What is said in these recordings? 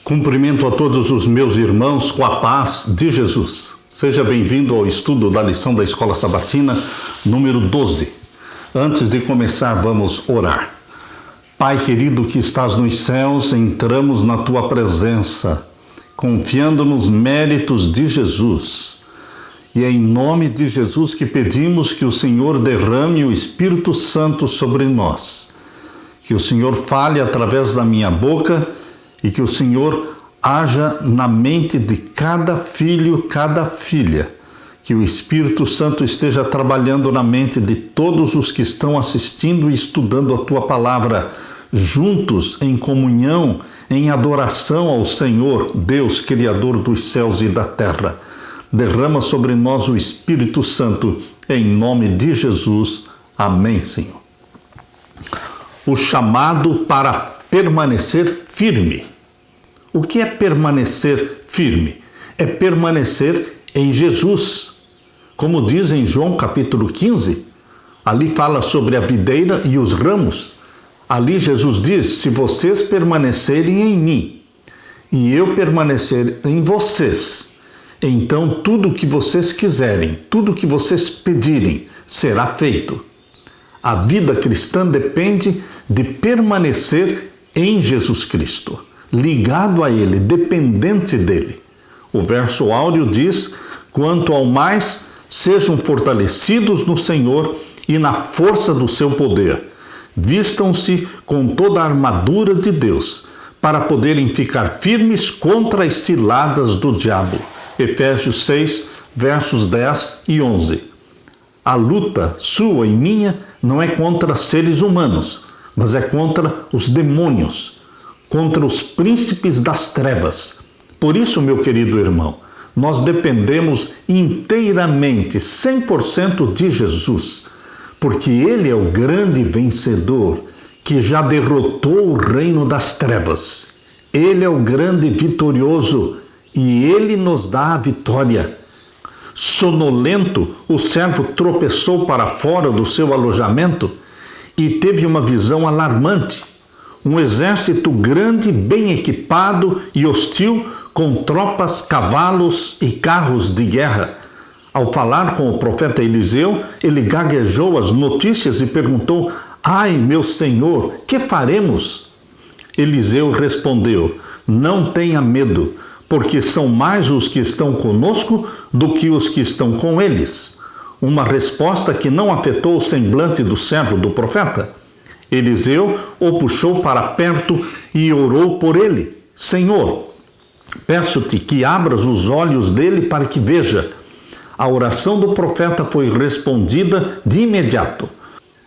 Cumprimento a todos os meus irmãos com a paz de Jesus. Seja bem-vindo ao estudo da lição da Escola Sabatina, número 12. Antes de começar, vamos orar. Pai querido que estás nos céus, entramos na Tua presença, confiando nos méritos de Jesus. E é em nome de Jesus que pedimos que o Senhor derrame o Espírito Santo sobre nós. Que o Senhor fale através da minha boca e que o Senhor haja na mente de cada filho, cada filha. Que o Espírito Santo esteja trabalhando na mente de todos os que estão assistindo e estudando a Tua palavra, juntos em comunhão, em adoração ao Senhor, Deus, Criador dos céus e da terra. Derrama sobre nós o Espírito Santo, em nome de Jesus. Amém, Senhor. O chamado para permanecer firme. O que é permanecer firme? É permanecer em Jesus. Como diz em João capítulo 15, ali fala sobre a videira e os ramos. Ali Jesus diz, se vocês permanecerem em mim e eu permanecer em vocês, então tudo o que vocês quiserem, tudo o que vocês pedirem, será feito. A vida cristã depende de permanecer em Jesus Cristo, ligado a Ele, dependente dEle. O verso áureo diz, quanto ao mais, sejam fortalecidos no Senhor e na força do seu poder. Vistam-se com toda a armadura de Deus, para poderem ficar firmes contra as ciladas do diabo. Efésios 6, versos 10 e 11. A luta sua e minha não é contra seres humanos, mas é contra os demônios, contra os príncipes das trevas. Por isso, meu querido irmão, nós dependemos inteiramente, 100% de Jesus, porque Ele é o grande vencedor que já derrotou o reino das trevas. Ele é o grande vitorioso e Ele nos dá a vitória. Sonolento, o servo tropeçou para fora do seu alojamento e teve uma visão alarmante. Um exército grande, bem equipado e hostil, com tropas, cavalos e carros de guerra. Ao falar com o profeta Eliseu, ele gaguejou as notícias e perguntou, ai, meu senhor, que faremos? Eliseu respondeu, não tenha medo, porque são mais os que estão conosco do que os que estão com eles. Uma resposta que não afetou o semblante do servo do profeta. Eliseu o puxou para perto e orou por ele. Senhor, peço-te que abras os olhos dele para que veja. A oração do profeta foi respondida de imediato.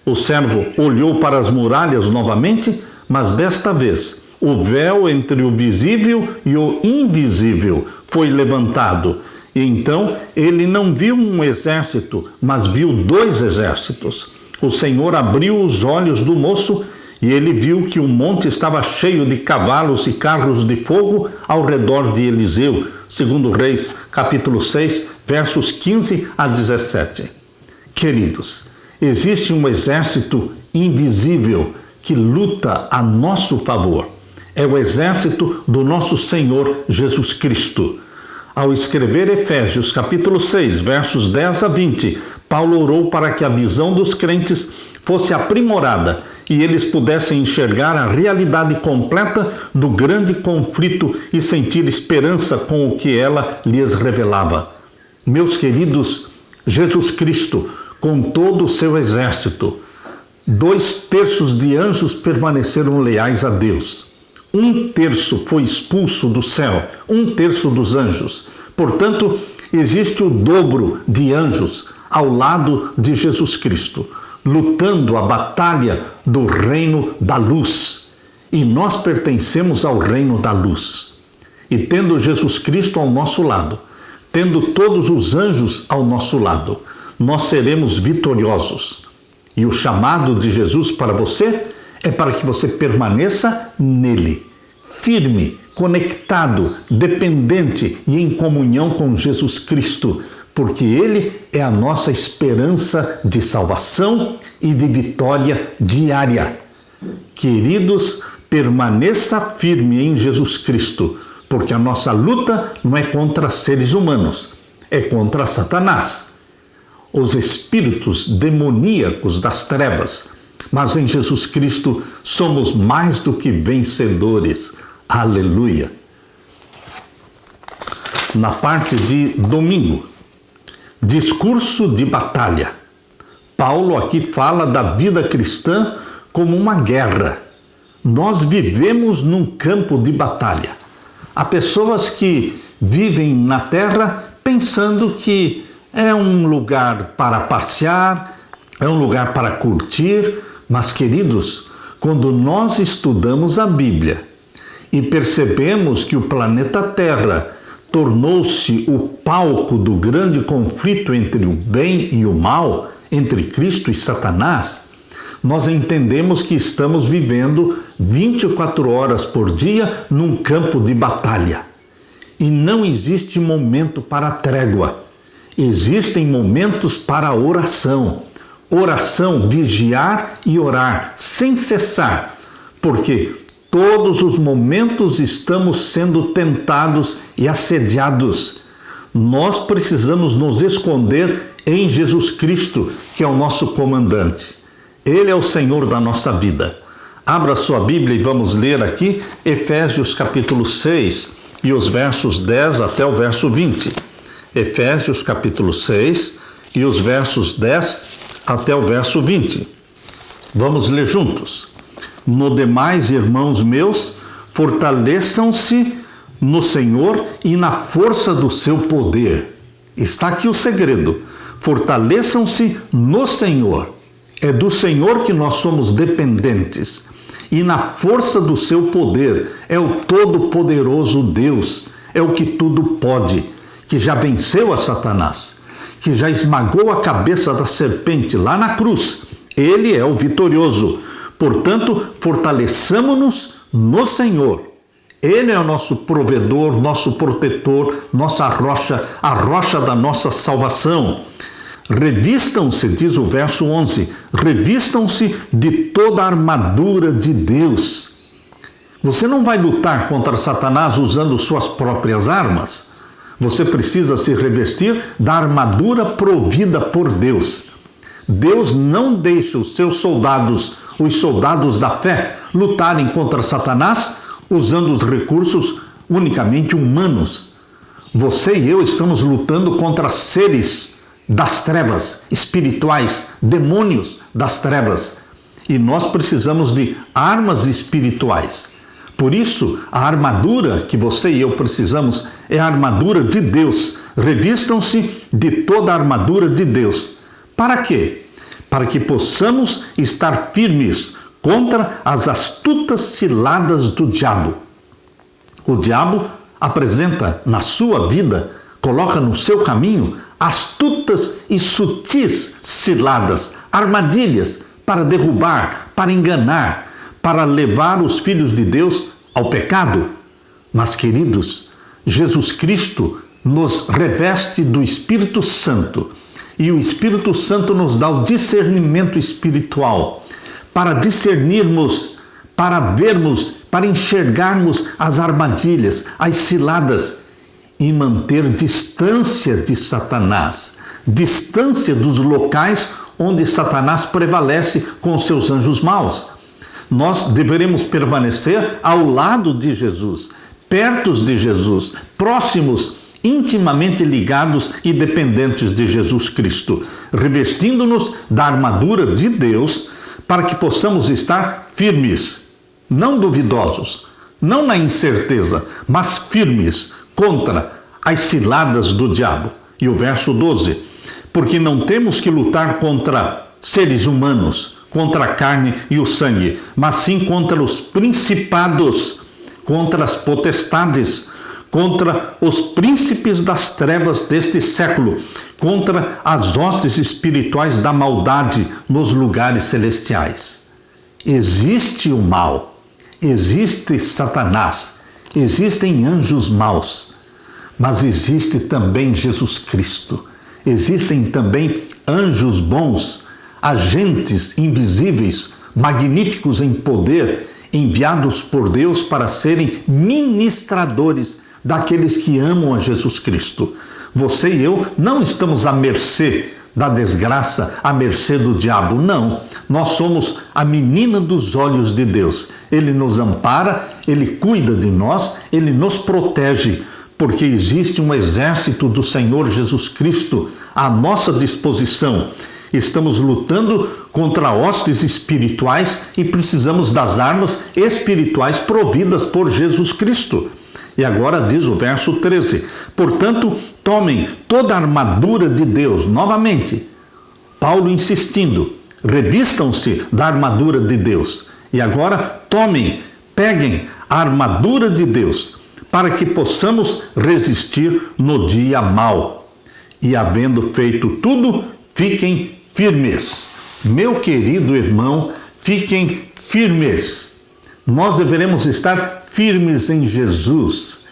O servo olhou para as muralhas novamente, mas desta vez o véu entre o visível e o invisível foi levantado. E então ele não viu um exército, mas viu dois exércitos. O Senhor abriu os olhos do moço e ele viu que o monte estava cheio de cavalos e carros de fogo ao redor de Eliseu, segundo Reis, capítulo 6, versos 15 a 17. Queridos, existe um exército invisível que luta a nosso favor. É o exército do nosso Senhor Jesus Cristo. Ao escrever Efésios capítulo 6, versos 10 a 20, Paulo orou para que a visão dos crentes fosse aprimorada e eles pudessem enxergar a realidade completa do grande conflito e sentir esperança com o que ela lhes revelava. Meus queridos, Jesus Cristo, com todo o seu exército, 2/3 de anjos permaneceram leais a Deus. 1/3 foi expulso do céu, 1/3 dos anjos. Portanto, existe o dobro de anjos ao lado de Jesus Cristo, lutando a batalha do reino da luz. E nós pertencemos ao reino da luz. E tendo Jesus Cristo ao nosso lado, tendo todos os anjos ao nosso lado, nós seremos vitoriosos. E o chamado de Jesus para você é para que você permaneça nele, firme, conectado, dependente e em comunhão com Jesus Cristo, porque Ele é a nossa esperança de salvação e de vitória diária. Queridos, permaneça firme em Jesus Cristo, porque a nossa luta não é contra seres humanos, é contra Satanás, os espíritos demoníacos das trevas. Mas em Jesus Cristo somos mais do que vencedores. Aleluia! Na parte de domingo, discurso de batalha. Paulo aqui fala da vida cristã como uma guerra. Nós vivemos num campo de batalha. Há pessoas que vivem na terra pensando que é um lugar para passear, é um lugar para curtir, mas, queridos, quando nós estudamos a Bíblia e percebemos que o planeta Terra tornou-se o palco do grande conflito entre o bem e o mal, entre Cristo e Satanás, nós entendemos que estamos vivendo 24 horas por dia num campo de batalha. E não existe momento para trégua. Existem momentos para oração. Oração, vigiar e orar sem cessar, porque todos os momentos estamos sendo tentados e assediados. Nós precisamos nos esconder em Jesus Cristo, que é o nosso comandante. Ele é o Senhor da nossa vida. Abra sua Bíblia e vamos ler aqui Efésios capítulo 6 e os versos 10 até o verso 20. Efésios capítulo 6 e os versos 10 até o verso 20. Vamos ler juntos. No demais, irmãos meus, fortaleçam-se no Senhor e na força do seu poder. Está aqui o segredo. Fortaleçam-se no Senhor. É do Senhor que nós somos dependentes. E na força do seu poder. É o Todo-Poderoso Deus. É o que tudo pode, que já venceu a Satanás, que já esmagou a cabeça da serpente lá na cruz. Ele é o vitorioso. Portanto, fortaleçamo-nos no Senhor. Ele é o nosso provedor, nosso protetor, nossa rocha, a rocha da nossa salvação. Revistam-se, diz o verso 11, revistam-se de toda a armadura de Deus. Você não vai lutar contra Satanás usando suas próprias armas. Você precisa se revestir da armadura provida por Deus. Deus não deixa os seus soldados, os soldados da fé, lutarem contra Satanás usando os recursos unicamente humanos. Você e eu estamos lutando contra seres das trevas, espirituais, demônios das trevas. E nós precisamos de armas espirituais. Por isso, a armadura que você e eu precisamos é a armadura de Deus. Revistam-se de toda a armadura de Deus. Para quê? Para que possamos estar firmes contra as astutas ciladas do diabo. O diabo apresenta na sua vida, coloca no seu caminho astutas e sutis ciladas, armadilhas para derrubar, para enganar, para levar os filhos de Deus ao pecado. Mas, queridos, Jesus Cristo nos reveste do Espírito Santo e o Espírito Santo nos dá o discernimento espiritual para discernirmos, para vermos, para enxergarmos as armadilhas, as ciladas e manter distância de Satanás, distância dos locais onde Satanás prevalece com seus anjos maus. Nós deveremos permanecer ao lado de Jesus, perto de Jesus, próximos, intimamente ligados e dependentes de Jesus Cristo, revestindo-nos da armadura de Deus para que possamos estar firmes, não duvidosos, não na incerteza, mas firmes contra as ciladas do diabo. E o verso 12, porque não temos que lutar contra seres humanos, contra a carne e o sangue, mas sim contra os principados, contra as potestades, contra os príncipes das trevas deste século, contra as hostes espirituais da maldade nos lugares celestiais. Existe o mal, existe Satanás, existem anjos maus, mas existe também Jesus Cristo, existem também anjos bons, agentes invisíveis, magníficos em poder, enviados por Deus para serem ministradores daqueles que amam a Jesus Cristo. Você e eu não estamos à mercê da desgraça, à mercê do diabo, não. Nós somos a menina dos olhos de Deus. Ele nos ampara, Ele cuida de nós, Ele nos protege, porque existe um exército do Senhor Jesus Cristo à nossa disposição. Estamos lutando contra hostes espirituais e precisamos das armas espirituais providas por Jesus Cristo. E agora diz o verso 13: portanto, tomem toda a armadura de Deus. Novamente, Paulo insistindo, revistam-se da armadura de Deus. E agora peguem a armadura de Deus, para que possamos resistir no dia mau. E havendo feito tudo, fiquem firmes. Meu querido irmão, fiquem firmes. Nós deveremos estar firmes em Jesus,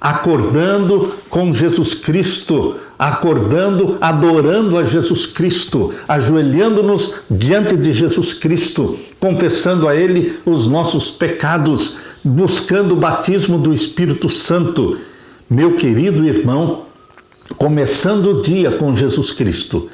acordando com Jesus Cristo, adorando a Jesus Cristo, ajoelhando-nos diante de Jesus Cristo, confessando a Ele os nossos pecados, buscando o batismo do Espírito Santo. Meu querido irmão, começando o dia com Jesus Cristo,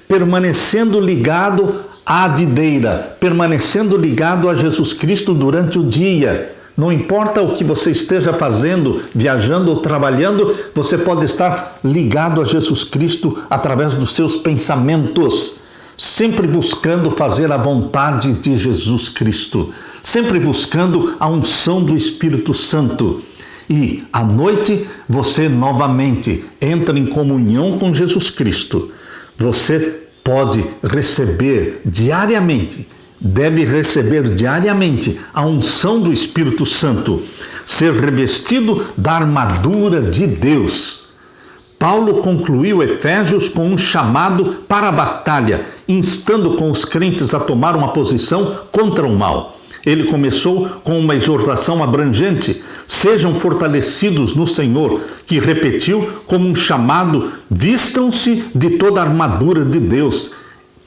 permanecendo ligado à videira, permanecendo ligado a Jesus Cristo durante o dia. Não importa o que você esteja fazendo, viajando ou trabalhando, você pode estar ligado a Jesus Cristo através dos seus pensamentos, sempre buscando fazer a vontade de Jesus Cristo, sempre buscando a unção do Espírito Santo. E à noite você novamente entra em comunhão com Jesus Cristo. Você pode receber diariamente, deve receber diariamente a unção do Espírito Santo, ser revestido da armadura de Deus. Paulo concluiu Efésios com um chamado para a batalha, instando com os crentes a tomar uma posição contra o mal. Ele começou com uma exortação abrangente: sejam fortalecidos no Senhor, que repetiu como um chamado: vistam-se de toda a armadura de Deus.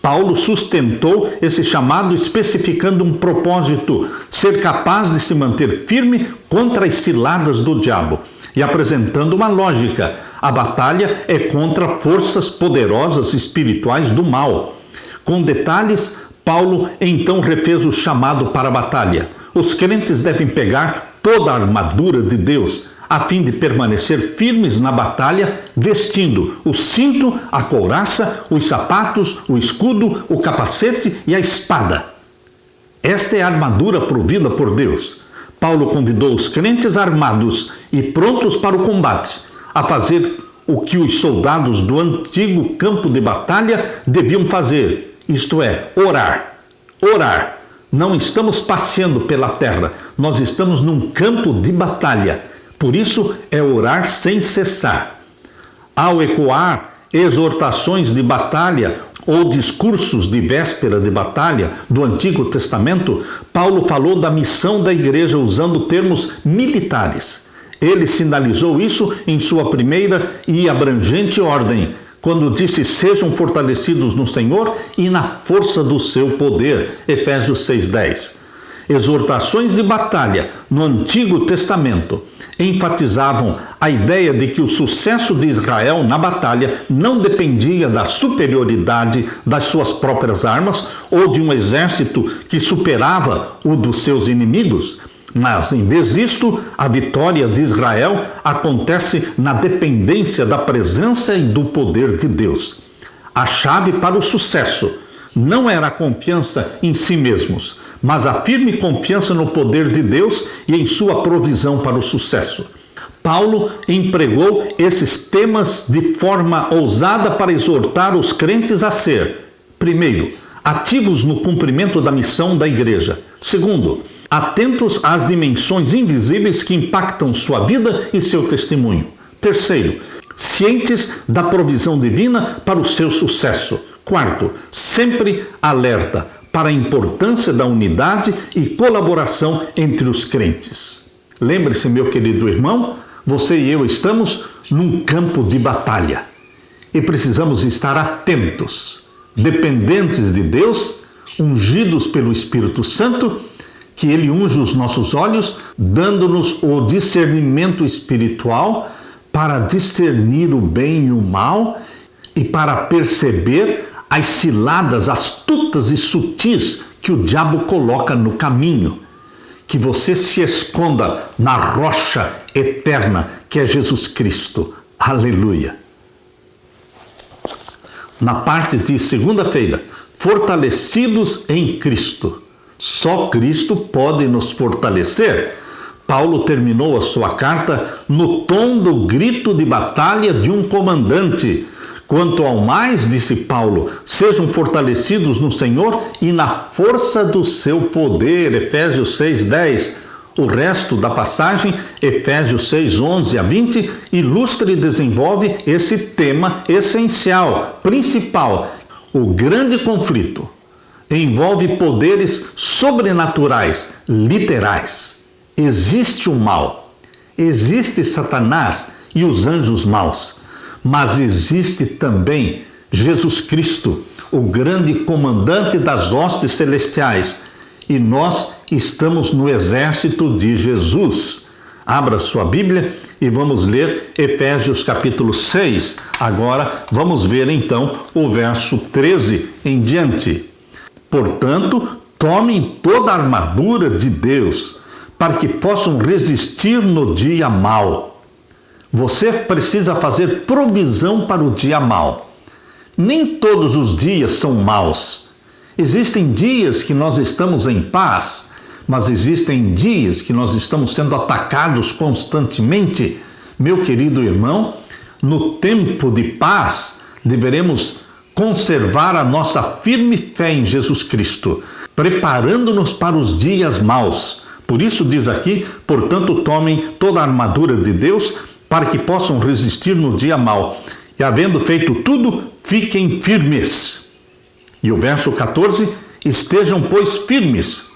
Paulo sustentou esse chamado especificando um propósito: ser capaz de se manter firme contra as ciladas do diabo, e apresentando uma lógica: a batalha é contra forças poderosas espirituais do mal. Com detalhes, Paulo então refez o chamado para a batalha. Os crentes devem pegar toda a armadura de Deus, a fim de permanecer firmes na batalha, vestindo o cinto, a couraça, os sapatos, o escudo, o capacete e a espada. Esta é a armadura provida por Deus. Paulo convidou os crentes armados e prontos para o combate a fazer o que os soldados do antigo campo de batalha deviam fazer, isto é, orar. Orar. Não estamos passeando pela terra, nós estamos num campo de batalha. Por isso é orar sem cessar. Ao ecoar exortações de batalha ou discursos de véspera de batalha do Antigo Testamento, Paulo falou da missão da igreja usando termos militares. Ele sinalizou isso em sua primeira e abrangente ordem, quando disse: sejam fortalecidos no Senhor e na força do seu poder. Efésios 6:10. Exortações de batalha no Antigo Testamento enfatizavam a ideia de que o sucesso de Israel na batalha não dependia da superioridade das suas próprias armas ou de um exército que superava o dos seus inimigos. Mas, em vez disto, a vitória de Israel acontece na dependência da presença e do poder de Deus. A chave para o sucesso não era a confiança em si mesmos, mas a firme confiança no poder de Deus e em sua provisão para o sucesso. Paulo empregou esses temas de forma ousada para exortar os crentes a ser, primeiro, ativos no cumprimento da missão da igreja. Segundo, atentos às dimensões invisíveis que impactam sua vida e seu testemunho. Terceiro, cientes da provisão divina para o seu sucesso. Quarto, sempre alerta para a importância da unidade e colaboração entre os crentes. Lembre-se, meu querido irmão, você e eu estamos num campo de batalha e precisamos estar atentos, dependentes de Deus, ungidos pelo Espírito Santo, que Ele unge os nossos olhos, dando-nos o discernimento espiritual para discernir o bem e o mal e para perceber as ciladas astutas e sutis que o diabo coloca no caminho. Que você se esconda na rocha eterna que é Jesus Cristo. Aleluia! Na parte de segunda-feira, fortalecidos em Cristo. Só Cristo pode nos fortalecer. Paulo terminou a sua carta no tom do grito de batalha de um comandante. Quanto ao mais, disse Paulo, sejam fortalecidos no Senhor e na força do seu poder. Efésios 6:10. O resto da passagem, Efésios 6:11 a 20, ilustra e desenvolve esse tema essencial, principal. O grande conflito envolve poderes sobrenaturais, literais. Existe o mal, existe Satanás e os anjos maus, mas existe também Jesus Cristo, o grande comandante das hostes celestiais, e nós estamos no exército de Jesus. Abra sua Bíblia e vamos ler Efésios capítulo 6. Agora vamos ver então o verso 13 em diante. Portanto, tomem toda a armadura de Deus, para que possam resistir no dia mau. Você precisa fazer provisão para o dia mau. Nem todos os dias são maus. Existem dias que nós estamos em paz, mas existem dias que nós estamos sendo atacados constantemente. Meu querido irmão, no tempo de paz, deveremos conservar a nossa firme fé em Jesus Cristo, preparando-nos para os dias maus. Por isso diz aqui, portanto, tomem toda a armadura de Deus para que possam resistir no dia mau. E havendo feito tudo, fiquem firmes. E o verso 14, estejam, pois, firmes,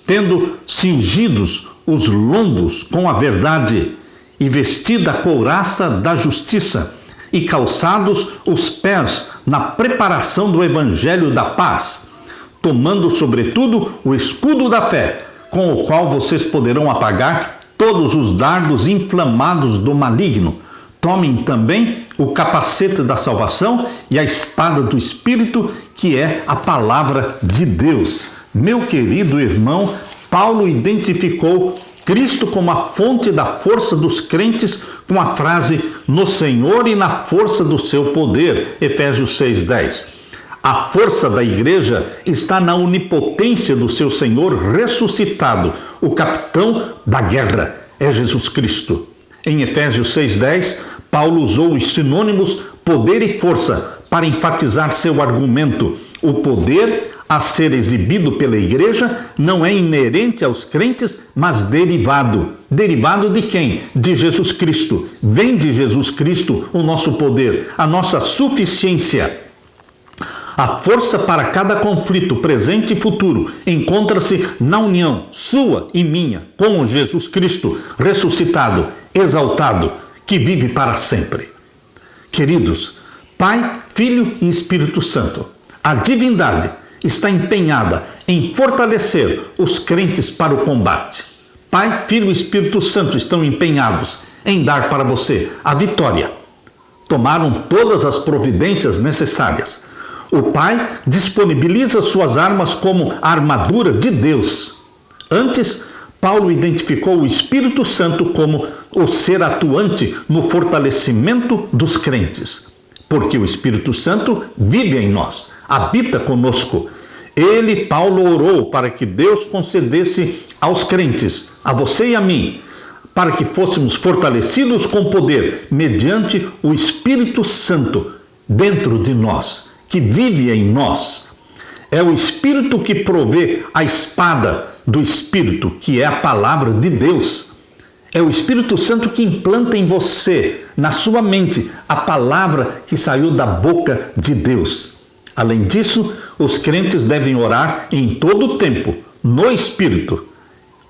tendo cingidos os lombos com a verdade, e vestida a couraça da justiça, e calçados os pés na preparação do evangelho da paz, tomando, sobretudo, o escudo da fé, com o qual vocês poderão apagar todos os dardos inflamados do maligno. Tomem também o capacete da salvação e a espada do Espírito, que é a palavra de Deus. Meu querido irmão, Paulo identificou Cristo como a fonte da força dos crentes com a frase no Senhor e na força do seu poder, Efésios 6:10. A força da igreja está na onipotência do seu Senhor ressuscitado, o capitão da guerra é Jesus Cristo. Em Efésios 6:10, Paulo usou os sinônimos poder e força para enfatizar seu argumento. O poder a ser exibido pela igreja não é inerente aos crentes, mas derivado. Derivado de quem? De Jesus Cristo. Vem de Jesus Cristo o nosso poder, a nossa suficiência. A força para cada conflito, presente e futuro, encontra-se na união sua e minha com Jesus Cristo, ressuscitado, exaltado, que vive para sempre. Queridos, Pai, Filho e Espírito Santo, a divindade está empenhada em fortalecer os crentes para o combate. Pai, Filho e Espírito Santo estão empenhados em dar para você a vitória. Tomaram todas as providências necessárias. O Pai disponibiliza suas armas como a armadura de Deus. Antes, Paulo identificou o Espírito Santo como o ser atuante no fortalecimento dos crentes. Porque o Espírito Santo vive em nós, habita conosco. Ele, Paulo, orou para que Deus concedesse aos crentes, a você e a mim, para que fôssemos fortalecidos com poder, mediante o Espírito Santo dentro de nós, que vive em nós. É o Espírito que provê a espada do Espírito, que é a palavra de Deus. É o Espírito Santo que implanta em você, na sua mente, a palavra que saiu da boca de Deus. Além disso, os crentes devem orar em todo o tempo, no Espírito.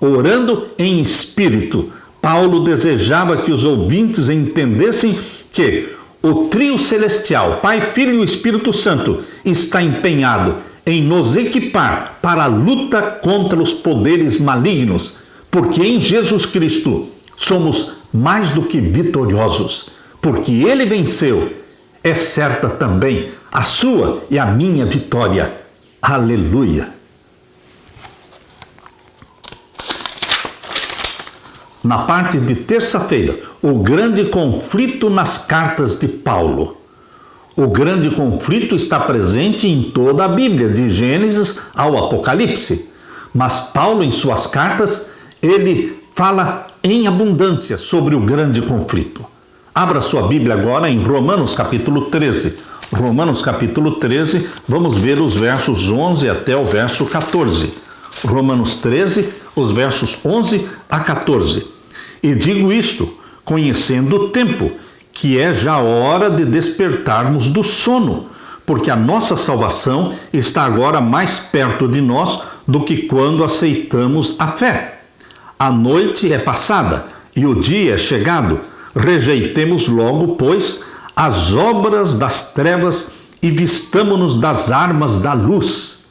Orando em Espírito, Paulo desejava que os ouvintes entendessem que o trio celestial, Pai, Filho e Espírito Santo, está empenhado em nos equipar para a luta contra os poderes malignos, porque em Jesus Cristo somos mais do que vitoriosos, porque Ele venceu, é certa também a sua e a minha vitória. Aleluia! Na parte de terça-feira, o grande conflito nas cartas de Paulo. O grande conflito está presente em toda a Bíblia, de Gênesis ao Apocalipse. Mas Paulo, em suas cartas, ele fala em abundância sobre o grande conflito. Abra sua Bíblia agora em Romanos capítulo 13. Romanos capítulo 13, vamos ver os versos 11 até o verso 14. Romanos 13, os versos 11 a 14. E digo isto, conhecendo o tempo, que é já hora de despertarmos do sono, porque a nossa salvação está agora mais perto de nós do que quando aceitamos a fé. A noite é passada e o dia é chegado. Rejeitemos logo, pois, as obras das trevas e vistamo-nos das armas da luz.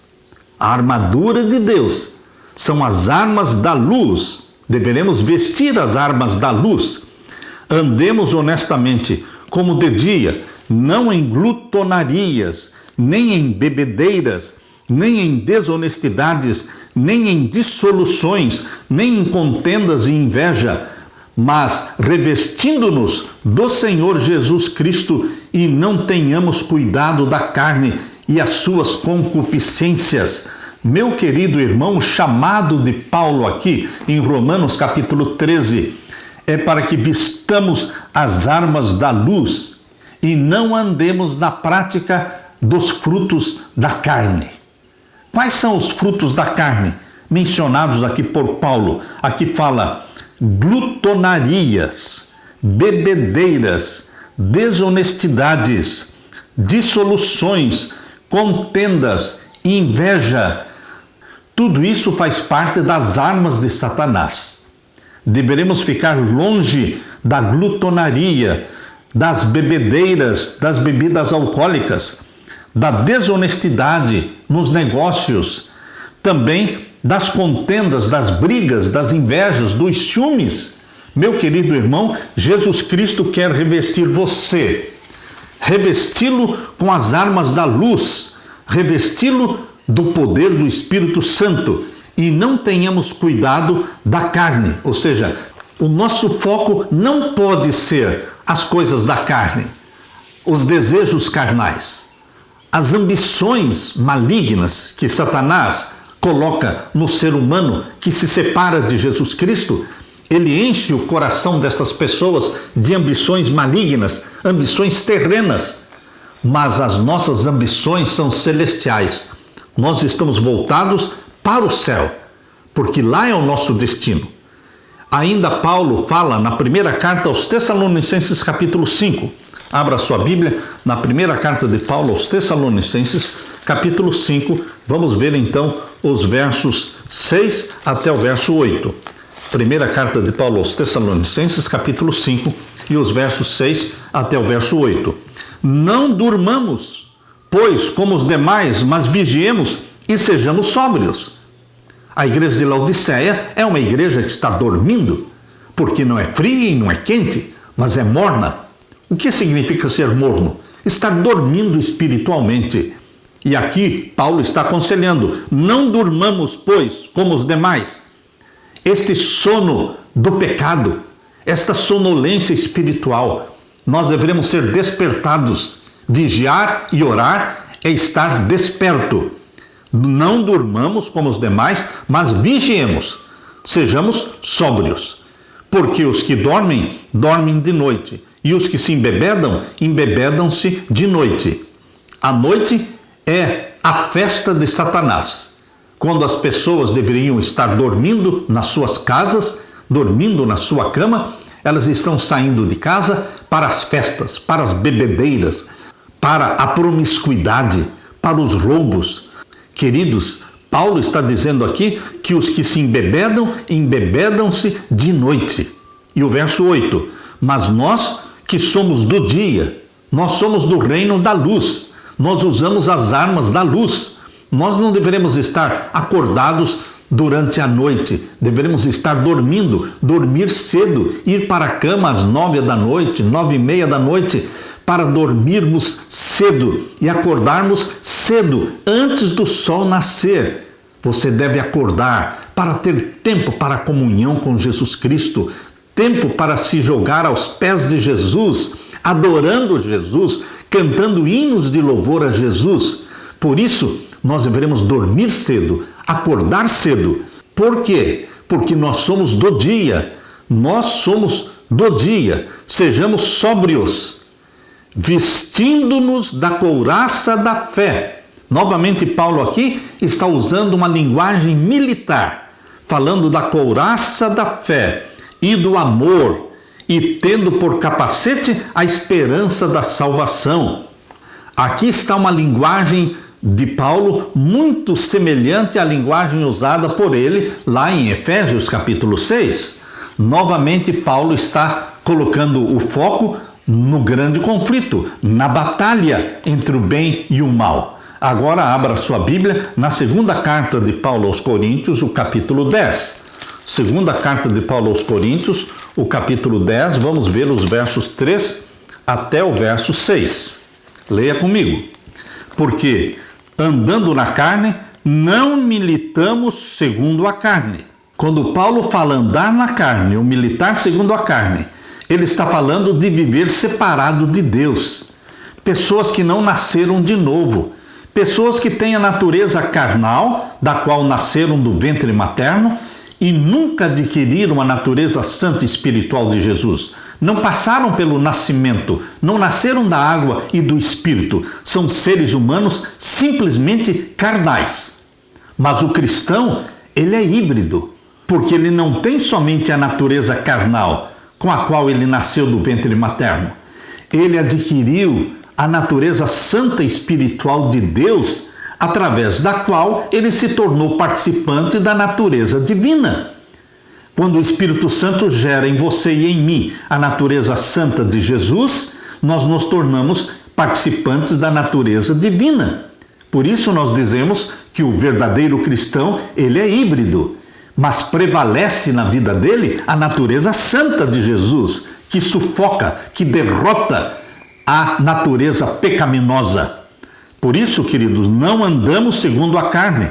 A armadura de Deus são as armas da luz. Deveremos vestir as armas da luz. Andemos honestamente, como de dia, não em glutonarias, nem em bebedeiras, nem em desonestidades, nem em dissoluções, nem em contendas e inveja, mas revestindo-nos do Senhor Jesus Cristo e não tenhamos cuidado da carne e as suas concupiscências. Meu querido irmão, o chamado de Paulo aqui em Romanos capítulo 13 é para que vistamos as armas da luz e não andemos na prática dos frutos da carne. Quais são os frutos da carne mencionados aqui por Paulo? Aqui fala glutonarias, bebedeiras, desonestidades, dissoluções, contendas, inveja. Tudo isso faz parte das armas de Satanás. Deveremos ficar longe da glutonaria, das bebedeiras, das bebidas alcoólicas, da desonestidade nos negócios, também das contendas, das brigas, das invejas, dos ciúmes. Meu querido irmão, Jesus Cristo quer revestir você, revesti-lo com as armas da luz, revesti-lo do poder do Espírito Santo, e não tenhamos cuidado da carne, ou seja, o nosso foco não pode ser as coisas da carne, os desejos carnais, as ambições malignas que Satanás coloca no ser humano que se separa de Jesus Cristo. Ele enche o coração dessas pessoas de ambições malignas, ambições terrenas, mas as nossas ambições são celestiais. Nós estamos voltados para o céu, porque lá é o nosso destino. Ainda Paulo fala na primeira carta aos Tessalonicenses, capítulo 5. Abra sua Bíblia na primeira carta de Paulo aos Tessalonicenses, capítulo 5. Vamos ver então os versos 6 até o verso 8. Primeira carta de Paulo aos Tessalonicenses, capítulo 5, e os versos 6 até o verso 8. Não durmamos, pois, como os demais, mas vigiemos e sejamos sóbrios. A igreja de Laodiceia é uma igreja que está dormindo, porque não é fria e não é quente, mas é morna. O que significa ser morno? Estar dormindo espiritualmente. E aqui Paulo está aconselhando: não durmamos, pois, como os demais. Este sono do pecado, esta sonolência espiritual, nós devemos ser despertados. Vigiar e orar é estar desperto. Não durmamos como os demais, mas vigiemos, sejamos sóbrios. Porque os que dormem, dormem de noite, e os que se embebedam, embebedam-se de noite. A noite é a festa de Satanás, quando as pessoas deveriam estar dormindo nas suas casas, dormindo na sua cama, elas estão saindo de casa para as festas, para as bebedeiras, para a promiscuidade, para os roubos. Queridos, Paulo está dizendo aqui que os que se embebedam, embebedam-se de noite. E o verso 8, mas nós que somos do dia, nós somos do reino da luz, nós usamos as armas da luz, Nós não deveremos estar acordados durante a noite, deveremos estar dormindo, dormir cedo, ir para a cama às 9 da noite, 9:30 da noite, para dormirmos cedo e acordarmos cedo, antes do sol nascer. Você deve acordar para ter tempo para a comunhão com Jesus Cristo, tempo para se jogar aos pés de Jesus, adorando Jesus, cantando hinos de louvor a Jesus. Por isso, nós devemos dormir cedo, acordar cedo. Por quê? Porque nós somos do dia. Nós somos do dia. Sejamos sóbrios, vestindo-nos da couraça da fé. Novamente, Paulo aqui está usando uma linguagem militar, falando da couraça da fé e do amor, e tendo por capacete a esperança da salvação. Aqui está uma linguagem de Paulo muito semelhante à linguagem usada por ele lá em Efésios capítulo 6. Novamente, Paulo está colocando o foco no grande conflito, na batalha entre o bem e o mal. Agora abra sua Bíblia na segunda carta de Paulo aos Coríntios, o capítulo 10. Segunda carta de Paulo aos Coríntios, o capítulo 10, vamos ver os versos 3 até o verso 6. Leia comigo. Porque, andando na carne, não militamos segundo a carne. Quando Paulo fala andar na carne ou militar segundo a carne, ele está falando de viver separado de Deus. Pessoas que não nasceram de novo. Pessoas que têm a natureza carnal, da qual nasceram do ventre materno, e nunca adquiriram a natureza santa e espiritual de Jesus. Não passaram pelo nascimento, não nasceram da água e do espírito. São seres humanos simplesmente carnais. Mas o cristão, ele é híbrido, porque ele não tem somente a natureza carnal, com a qual ele nasceu do ventre materno. Ele adquiriu a natureza santa e espiritual de Deus, através da qual ele se tornou participante da natureza divina. Quando o Espírito Santo gera em você e em mim a natureza santa de Jesus, nós nos tornamos participantes da natureza divina. Por isso nós dizemos que o verdadeiro cristão, ele é híbrido, mas prevalece na vida dele a natureza santa de Jesus, que sufoca, que derrota a natureza pecaminosa. Por isso, queridos, não andamos segundo a carne.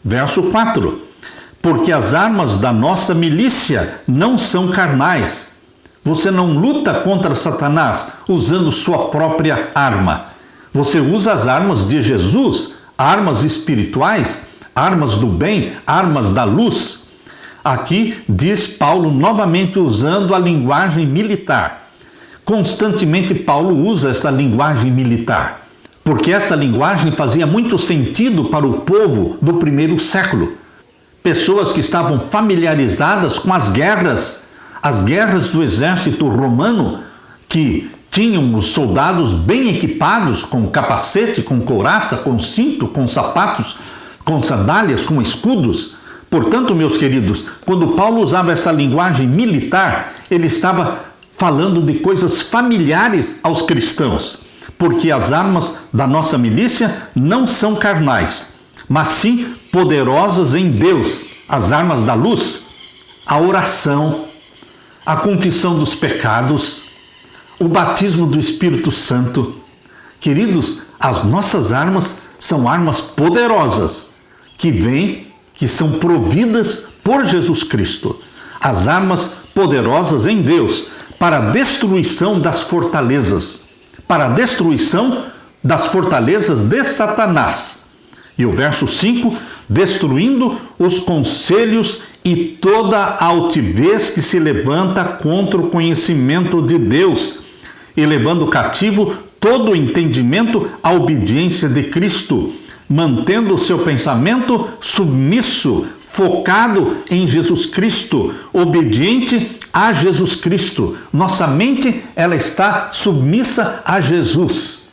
Verso 4. Porque as armas da nossa milícia não são carnais. Você não luta contra Satanás usando sua própria arma. Você usa as armas de Jesus, armas espirituais, armas do bem, armas da luz. Aqui diz Paulo novamente usando a linguagem militar. Constantemente Paulo usa essa linguagem militar, porque esta linguagem fazia muito sentido para o povo do primeiro século. Pessoas que estavam familiarizadas com as guerras do exército romano, que tinham os soldados bem equipados, com capacete, com couraça, com cinto, com sapatos, com sandálias, com escudos. Portanto, meus queridos, quando Paulo usava essa linguagem militar, ele estava falando de coisas familiares aos cristãos, porque as armas da nossa milícia não são carnais, mas sim poderosas em Deus, as armas da luz, a oração, a confissão dos pecados, o batismo do Espírito Santo. Queridos, as nossas armas são armas poderosas, que são providas por Jesus Cristo. As armas poderosas em Deus, para a destruição das fortalezas, para a destruição das fortalezas de Satanás. E o verso 5, destruindo os conselhos e toda a altivez que se levanta contra o conhecimento de Deus, e levando cativo todo o entendimento à obediência de Cristo, mantendo o seu pensamento submisso, focado em Jesus Cristo, obediente a Jesus Cristo. Nossa mente, ela está submissa a Jesus.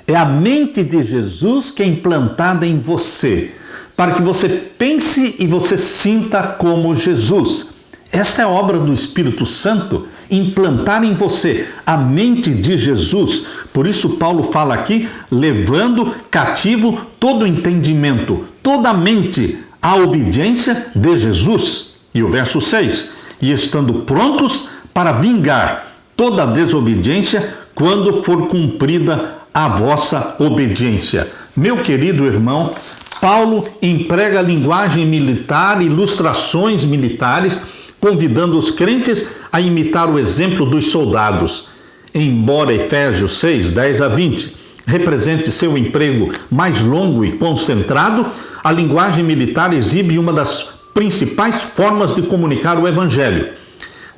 É a mente de Jesus que é implantada em você, para que você pense e você sinta como Jesus. Esta é a obra do Espírito Santo, implantar em você a mente de Jesus. Por isso Paulo fala aqui, levando cativo todo o entendimento, toda a mente à obediência de Jesus. E o verso 6, e estando prontos para vingar toda a desobediência quando for cumprida a vossa obediência. Meu querido irmão, Paulo emprega linguagem militar, ilustrações militares, convidando os crentes a imitar o exemplo dos soldados. Embora Efésios 6, 10 a 20 represente seu emprego mais longo e concentrado, a linguagem militar exibe uma das principais formas de comunicar o Evangelho.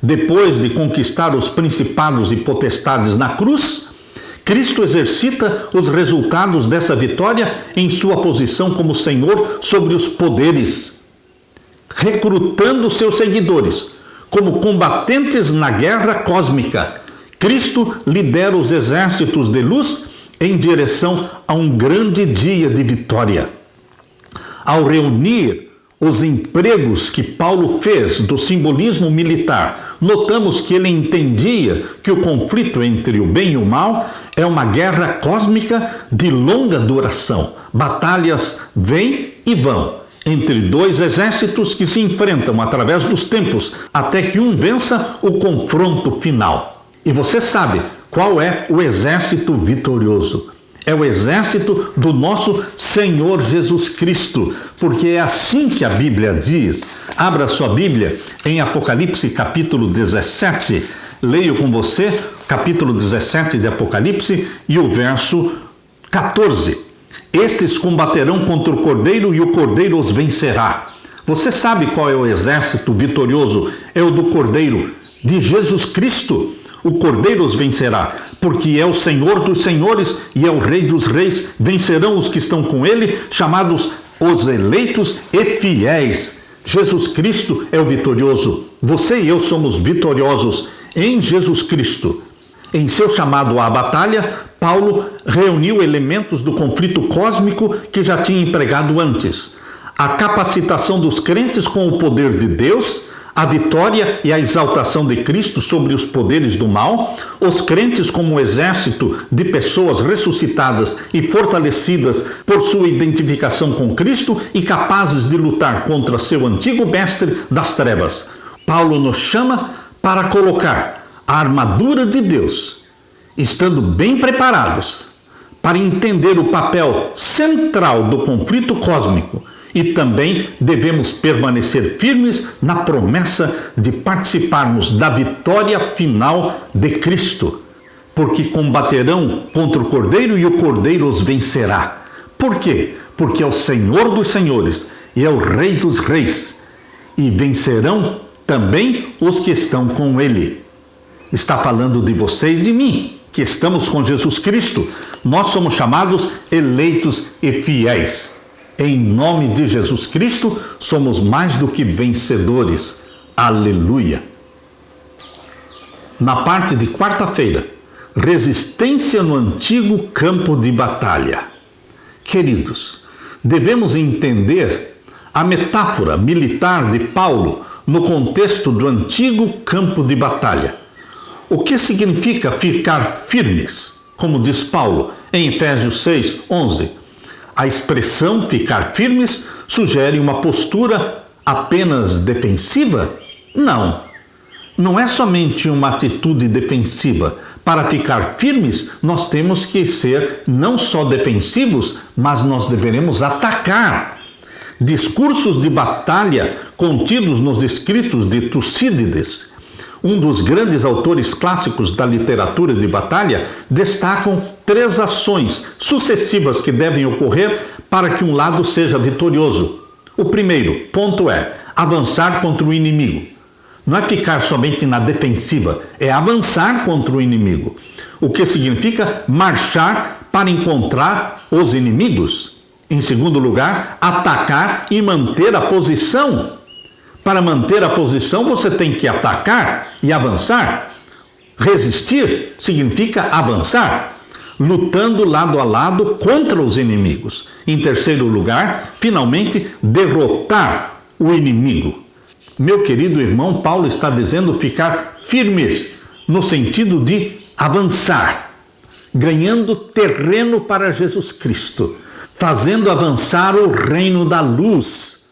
Depois de conquistar os principados e potestades na cruz, Cristo exercita os resultados dessa vitória em sua posição como Senhor sobre os poderes, recrutando seus seguidores como combatentes na guerra cósmica. Cristo lidera os exércitos de luz em direção a um grande dia de vitória. Ao reunir os empregos que Paulo fez do simbolismo militar, notamos que ele entendia que o conflito entre o bem e o mal é uma guerra cósmica de longa duração. Batalhas vêm e vão entre dois exércitos que se enfrentam através dos tempos, até que um vença o confronto final. E você sabe qual é o exército vitorioso? É o exército do nosso Senhor Jesus Cristo, porque é assim que a Bíblia diz. Abra sua Bíblia em Apocalipse capítulo 17. Leio com você capítulo 17 de Apocalipse e o verso 14. Estes combaterão contra o Cordeiro e o Cordeiro os vencerá. Você sabe qual é o exército vitorioso? É o do Cordeiro, de Jesus Cristo. O Cordeiro os vencerá, porque é o Senhor dos senhores e é o Rei dos reis. Vencerão os que estão com ele, chamados os eleitos e fiéis. Jesus Cristo é o vitorioso. Você e eu somos vitoriosos em Jesus Cristo. Em seu chamado à batalha, Paulo reuniu elementos do conflito cósmico que já tinha empregado antes. A capacitação dos crentes com o poder de Deus, a vitória e a exaltação de Cristo sobre os poderes do mal, os crentes como um exército de pessoas ressuscitadas e fortalecidas por sua identificação com Cristo e capazes de lutar contra seu antigo mestre das trevas. Paulo nos chama para colocar a armadura de Deus, estando bem preparados para entender o papel central do conflito cósmico. E também devemos permanecer firmes na promessa de participarmos da vitória final de Cristo, porque combaterão contra o Cordeiro e o Cordeiro os vencerá. Por quê? Porque é o Senhor dos senhores e é o Rei dos reis, e vencerão também os que estão com ele. Está falando de você e de mim, que estamos com Jesus Cristo. Nós somos chamados eleitos e fiéis. Em nome de Jesus Cristo, somos mais do que vencedores. Aleluia! Na parte de quarta-feira, resistência no antigo campo de batalha. Queridos, devemos entender a metáfora militar de Paulo no contexto do antigo campo de batalha. O que significa ficar firmes? Como diz Paulo em Efésios 6, 11. A expressão ficar firmes sugere uma postura apenas defensiva? Não. Não é somente uma atitude defensiva. Para ficar firmes, nós temos que ser não só defensivos, mas nós deveremos atacar. Discursos de batalha contidos nos escritos de Tucídides, um dos grandes autores clássicos da literatura de batalha, destacam 3 ações sucessivas que devem ocorrer para que um lado seja vitorioso. O primeiro ponto é avançar contra o inimigo. Não é ficar somente na defensiva, é avançar contra o inimigo. O que significa marchar para encontrar os inimigos. Em segundo lugar, atacar e manter a posição. Para manter a posição, você tem que atacar e avançar. Resistir significa avançar, lutando lado a lado contra os inimigos. Em terceiro lugar, finalmente, derrotar o inimigo. Meu querido irmão, Paulo está dizendo ficar firmes, no sentido de avançar, ganhando terreno para Jesus Cristo, fazendo avançar o reino da luz.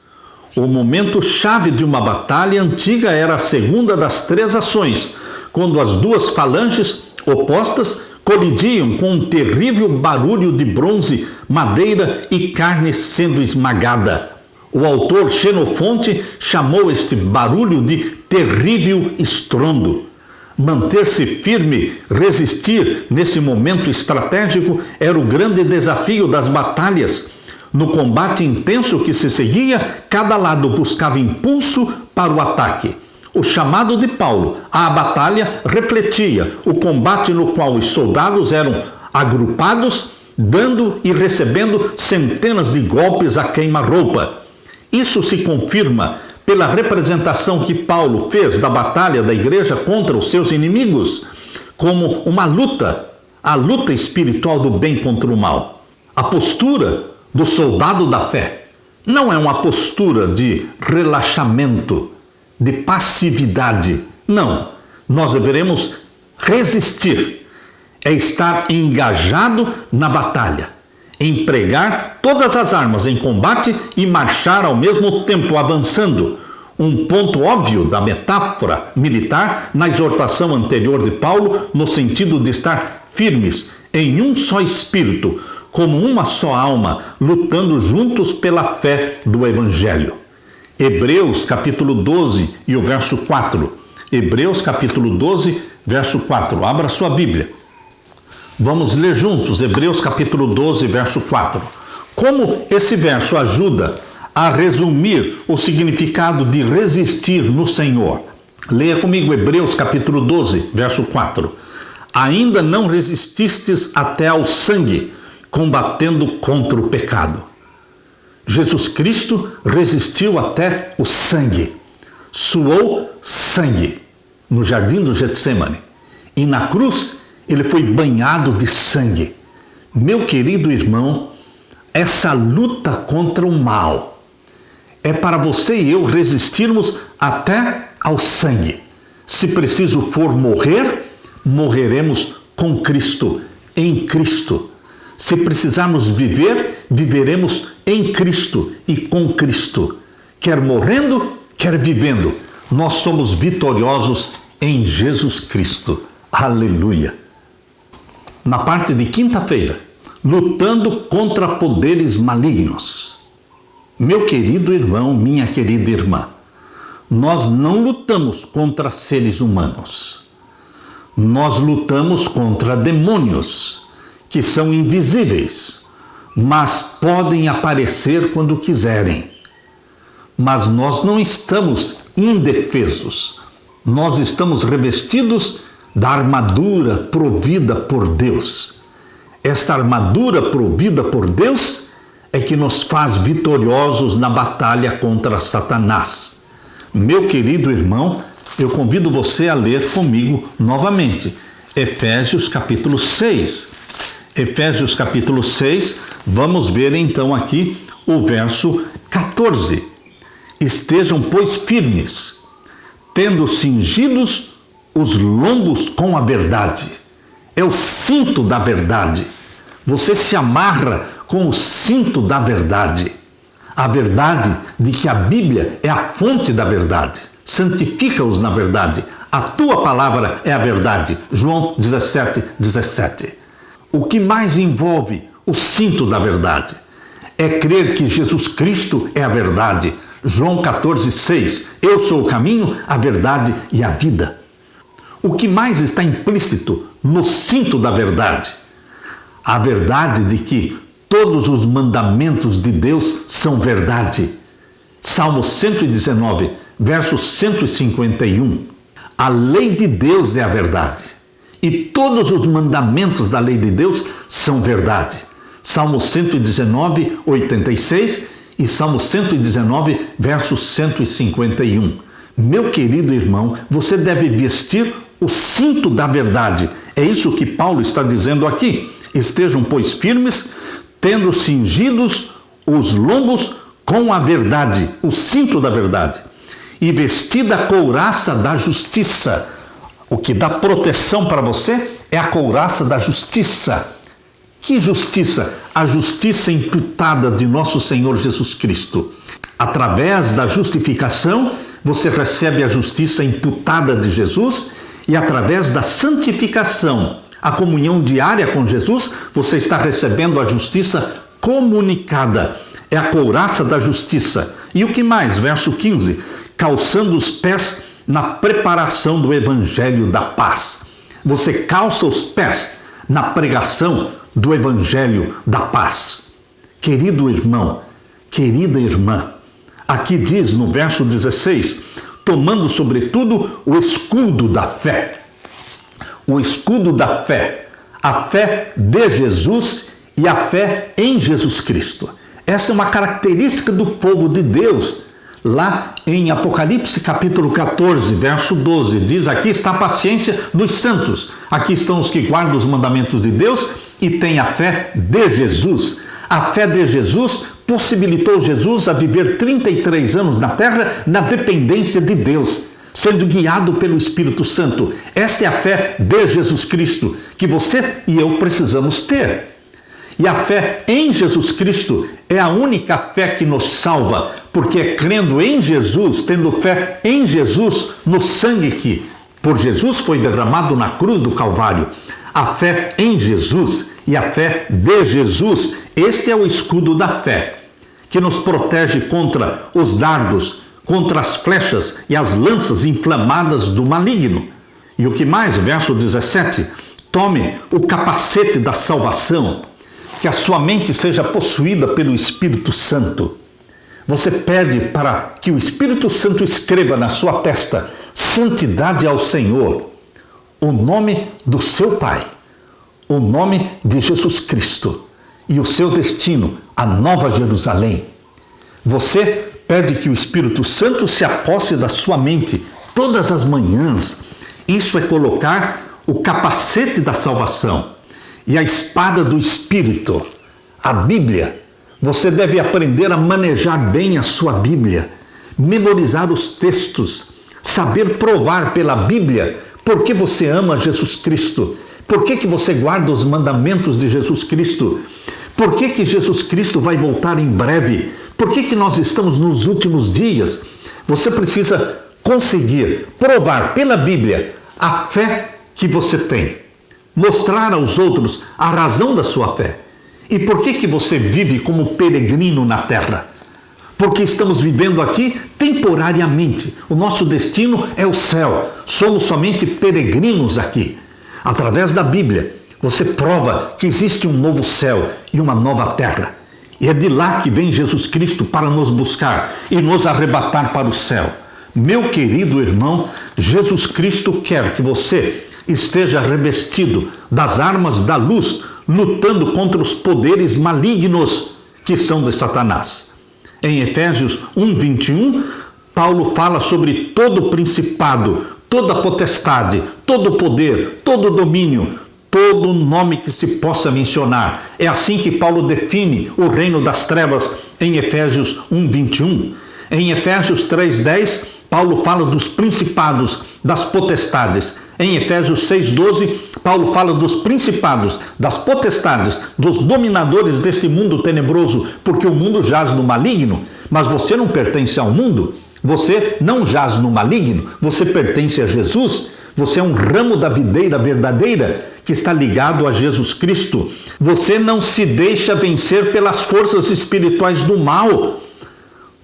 O momento chave de uma batalha antiga era a segunda das 3 ações, quando as 2 falanges opostas colidiam com um terrível barulho de bronze, madeira e carne sendo esmagada. O autor Xenofonte chamou este barulho de terrível estrondo. Manter-se firme, resistir nesse momento estratégico era o grande desafio das batalhas. No combate intenso que se seguia, cada lado buscava impulso para o ataque. O chamado de Paulo à batalha refletia o combate no qual os soldados eram agrupados, dando e recebendo centenas de golpes a queima-roupa. Isso se confirma pela representação que Paulo fez da batalha da igreja contra os seus inimigos, como uma luta, a luta espiritual do bem contra o mal. A postura do soldado da fé não é uma postura de relaxamento, de passividade. Não, nós deveremos resistir, é estar engajado na batalha, empregar todas as armas em combate e marchar ao mesmo tempo avançando. Um ponto óbvio da metáfora militar na exortação anterior de Paulo, no sentido de estar firmes em um só espírito, como uma só alma, lutando juntos pela fé do Evangelho. Hebreus capítulo 12 e o verso 4. Hebreus capítulo 12, verso 4. Abra sua Bíblia. Vamos ler juntos Hebreus capítulo 12, verso 4. Como esse verso ajuda a resumir o significado de resistir no Senhor. Leia comigo Hebreus capítulo 12, verso 4. Ainda não resististes até ao sangue, combatendo contra o pecado. Jesus Cristo resistiu até o sangue, suou sangue no jardim do Getsêmani e na cruz ele foi banhado de sangue. Meu querido irmão, essa luta contra o mal é para você e eu resistirmos até ao sangue. Se preciso for morrer, morreremos com Cristo, em Cristo. Se precisarmos viver, viveremos em Cristo e com Cristo. Quer morrendo, quer vivendo, nós somos vitoriosos em Jesus Cristo. Aleluia! Na parte de quinta-feira, lutando contra poderes malignos. Meu querido irmão, minha querida irmã, nós não lutamos contra seres humanos. Nós lutamos contra demônios, que são invisíveis, mas podem aparecer quando quiserem. Mas nós não estamos indefesos. Nós estamos revestidos da armadura provida por Deus. Esta armadura provida por Deus é que nos faz vitoriosos na batalha contra Satanás. Meu querido irmão, eu convido você a ler comigo novamente Efésios capítulo 6. Efésios capítulo 6, vamos ver então aqui o verso 14. Estejam, pois, firmes, tendo cingidos os lombos com a verdade. É o cinto da verdade. Você se amarra com o cinto da verdade. A verdade de que a Bíblia é a fonte da verdade. Santifica-os na verdade. A tua palavra é a verdade. João 17, 17. O que mais envolve o cinto da verdade é crer que Jesus Cristo é a verdade. João 14, 6. Eu sou o caminho, a verdade e a vida. O que mais está implícito no cinto da verdade? A verdade de que todos os mandamentos de Deus são verdade. Salmo 119, verso 151. A lei de Deus é a verdade. E todos os mandamentos da lei de Deus são verdade. Salmo 119, 86 e Salmo 119, verso 151. Meu querido irmão, você deve vestir o cinto da verdade. É isso que Paulo está dizendo aqui. Estejam, pois, firmes, tendo cingidos os lombos com a verdade, o cinto da verdade. e vestida a couraça da justiça. O que dá proteção para você é a couraça da justiça. Que justiça? A justiça imputada de nosso Senhor Jesus Cristo. Através da justificação, você recebe a justiça imputada de Jesus, e através da santificação, a comunhão diária com Jesus, você está recebendo a justiça comunicada. É a couraça da justiça. E o que mais? Verso 15. Calçando os pés na preparação do evangelho da paz. Você calça os pés na pregação do evangelho da paz. Querido irmão, querida irmã, aqui diz no verso 16, tomando sobretudo o escudo da fé. O escudo da fé, a fé de Jesus e a fé em Jesus Cristo. Esta é uma característica do povo de Deus. Lá em Apocalipse capítulo 14, verso 12, diz: aqui está a paciência dos santos, aqui estão os que guardam os mandamentos de Deus e têm a fé de Jesus. A fé de Jesus possibilitou Jesus a viver 33 anos na terra na dependência de Deus, sendo guiado pelo Espírito Santo. Esta é a fé de Jesus Cristo que você e eu precisamos ter. E a fé em Jesus Cristo é a única fé que nos salva, porque é crendo em Jesus, tendo fé em Jesus, no sangue que por Jesus foi derramado na cruz do Calvário. A fé em Jesus e a fé de Jesus, este é o escudo da fé, que nos protege contra os dardos, contra as flechas e as lanças inflamadas do maligno. E o que mais? Verso 17, tome o capacete da salvação, que a sua mente seja possuída pelo Espírito Santo. Você pede para que o Espírito Santo escreva na sua testa: santidade ao Senhor, o nome do seu Pai, o nome de Jesus Cristo e o seu destino, a Nova Jerusalém. Você pede que o Espírito Santo se aposse da sua mente todas as manhãs. Isso é colocar o capacete da salvação e a espada do Espírito, a Bíblia. Você deve aprender a manejar bem a sua Bíblia, memorizar os textos, saber provar pela Bíblia por que você ama Jesus Cristo, por que você guarda os mandamentos de Jesus Cristo, por que Jesus Cristo vai voltar em breve, por que nós estamos nos últimos dias. Você precisa conseguir provar pela Bíblia a fé que você tem, mostrar aos outros a razão da sua fé. E por que você vive como peregrino na terra? Porque estamos vivendo aqui temporariamente. O nosso destino é o céu. Somos somente peregrinos aqui. Através da Bíblia, você prova que existe um novo céu e uma nova terra. E é de lá que vem Jesus Cristo para nos buscar e nos arrebatar para o céu. Meu querido irmão, Jesus Cristo quer que você esteja revestido das armas da luz, lutando contra os poderes malignos que são de Satanás. Em Efésios 1:21, Paulo fala sobre todo principado, toda potestade, todo poder, todo domínio, todo nome que se possa mencionar. É assim que Paulo define o reino das trevas em Efésios 1:21. Em Efésios 3:10, Paulo fala dos principados, das potestades. Em Efésios 6:12, Paulo fala dos principados, das potestades, dos dominadores deste mundo tenebroso, porque o mundo jaz no maligno, mas você não pertence ao mundo, você não jaz no maligno, você pertence a Jesus, você é um ramo da videira verdadeira que está ligado a Jesus Cristo. Você não se deixa vencer pelas forças espirituais do mal.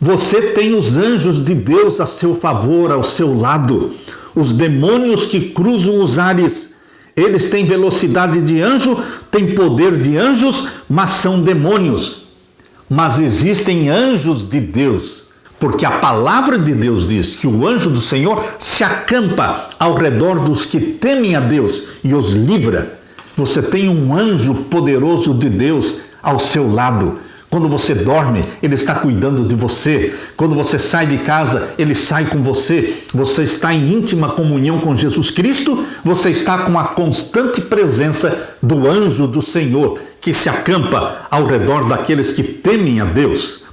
Você tem os anjos de Deus a seu favor, ao seu lado. Os demônios que cruzam os ares, eles têm velocidade de anjo, têm poder de anjos, mas são demônios. Mas existem anjos de Deus, porque a palavra de Deus diz que o anjo do Senhor se acampa ao redor dos que temem a Deus e os livra. Você tem um anjo poderoso de Deus ao seu lado. Quando você dorme, ele está cuidando de você. Quando você sai de casa, ele sai com você. Você está em íntima comunhão com Jesus Cristo. Você está com a constante presença do anjo do Senhor, que se acampa ao redor daqueles que temem a Deus.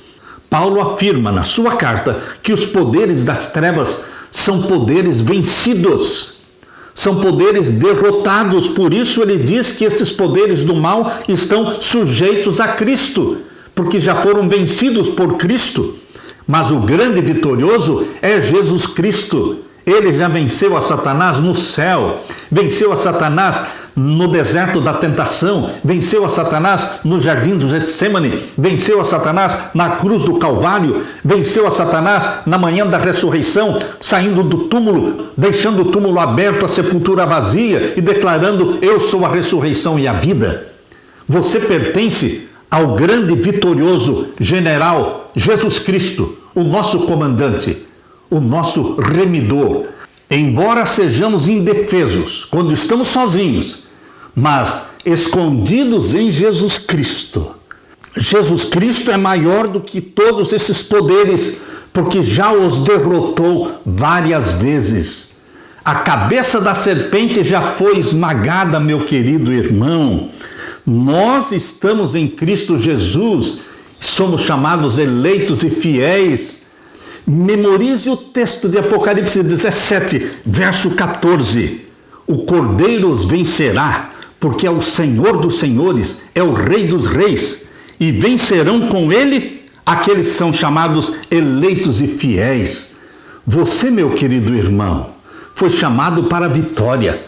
Paulo afirma na sua carta que os poderes das trevas são poderes vencidos, são poderes derrotados. Por isso ele diz que esses poderes do mal estão sujeitos a Cristo, porque já foram vencidos por Cristo. Mas o grande vitorioso é Jesus Cristo. Ele já venceu a Satanás no céu, venceu a Satanás no deserto da tentação, venceu a Satanás no jardim do Getsêmani, venceu a Satanás na cruz do Calvário, venceu a Satanás na manhã da ressurreição, saindo do túmulo, deixando o túmulo aberto, a sepultura vazia e declarando: eu sou a ressurreição e a vida. Você pertence ao grande vitorioso general Jesus Cristo, o nosso comandante, o nosso remidor. Embora sejamos indefesos quando estamos sozinhos, mas escondidos em Jesus Cristo. Jesus Cristo é maior do que todos esses poderes, porque já os derrotou várias vezes. A cabeça da serpente já foi esmagada, meu querido irmão. Nós estamos em Cristo Jesus, somos chamados eleitos e fiéis. Memorize o texto de Apocalipse 17, verso 14. O Cordeiro os vencerá, porque é o Senhor dos senhores, é o Rei dos reis, e vencerão com ele aqueles que são chamados eleitos e fiéis. Você, meu querido irmão, foi chamado para a vitória,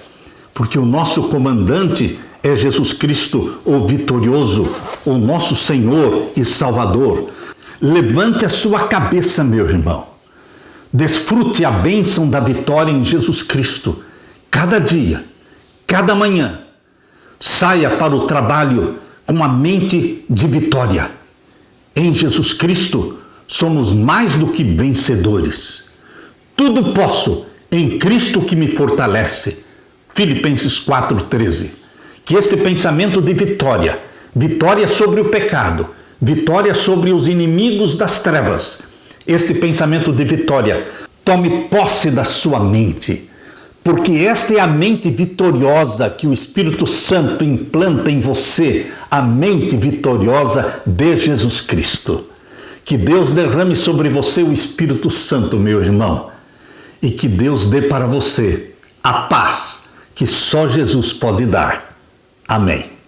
porque o nosso comandante é Jesus Cristo, o vitorioso, o nosso Senhor e Salvador. Levante a sua cabeça, meu irmão. Desfrute a bênção da vitória em Jesus Cristo. Cada dia, cada manhã, saia para o trabalho com a mente de vitória. Em Jesus Cristo, somos mais do que vencedores. Tudo posso em Cristo que me fortalece. Filipenses 4,13. Que este pensamento de vitória, vitória sobre o pecado, vitória sobre os inimigos das trevas, este pensamento de vitória tome posse da sua mente, porque esta é a mente vitoriosa que o Espírito Santo implanta em você, a mente vitoriosa de Jesus Cristo. Que Deus derrame sobre você o Espírito Santo, meu irmão, e que Deus dê para você a paz que só Jesus pode dar. Amém.